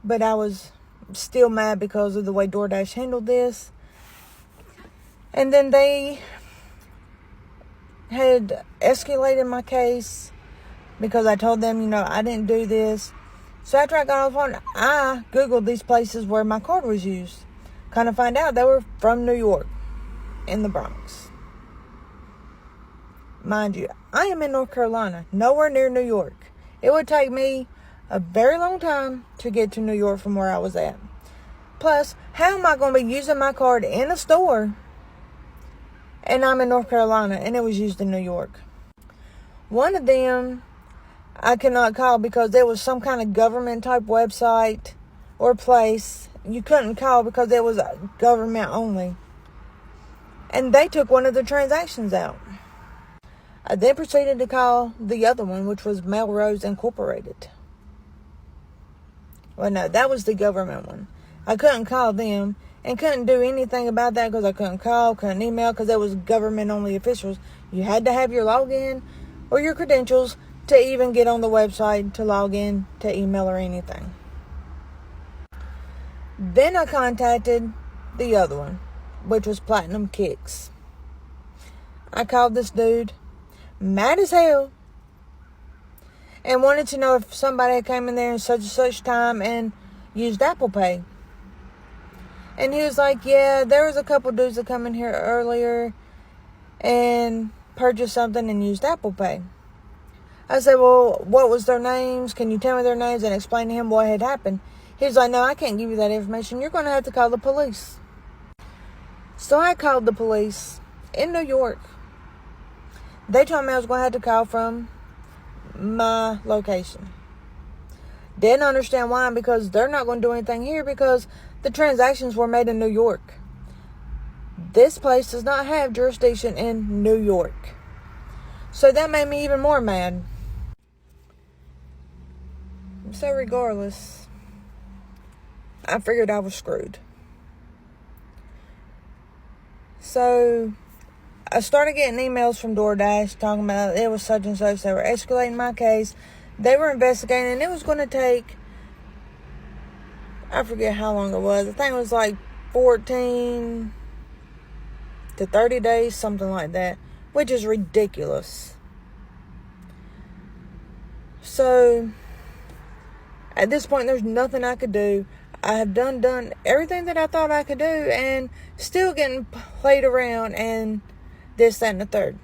but I was still mad because of the way DoorDash handled this. And then they had escalated my case because I told them, I didn't do this. So after I got off the phone, I Googled these places where my card was used. Kind of find out they were from New York, in the Bronx. Mind you, I am in North Carolina, nowhere near New York. It would take me a very long time to get to New York from where I was at. Plus, how am I going to be using my card in a store and I'm in North Carolina and it was used in New York? One of them I could not call because there was some kind of government type website or place. You couldn't call because it was government only. And they took one of the transactions out. I then proceeded to call the other one, which was Melrose Incorporated. Well, no, that was the government one. I couldn't call them and couldn't do anything about that because I couldn't call, couldn't email, because that was government-only officials. You had to have your login or your credentials to even get on the website to log in, to email or anything. Then I contacted the other one, which was Platinum Kicks. I called this dude, mad as hell, and wanted to know if somebody had came in there in such and such time and used Apple Pay. And he was like, yeah, there was a couple dudes that come in here earlier and purchased something and used Apple Pay. I said, well, what was their names? Can you tell me their names and explain to him what had happened? He was like, no, I can't give you that information. You're going to have to call the police. So I called the police in New York. They told me I was going to have to call from my location. Didn't understand why, because they're not going to do anything here because the transactions were made in New York. This place does not have jurisdiction in New York. So that made me even more mad. So regardless, I figured I was screwed. So I started getting emails from DoorDash talking about it was such and such. They were escalating my case. They were investigating, and it was going to take, I forget how long it was. I think it was like 14 to 30 days, something like that, which is ridiculous. So at this point, there's nothing I could do. I have done everything that I thought I could do, and still getting played around and this, that, and the third.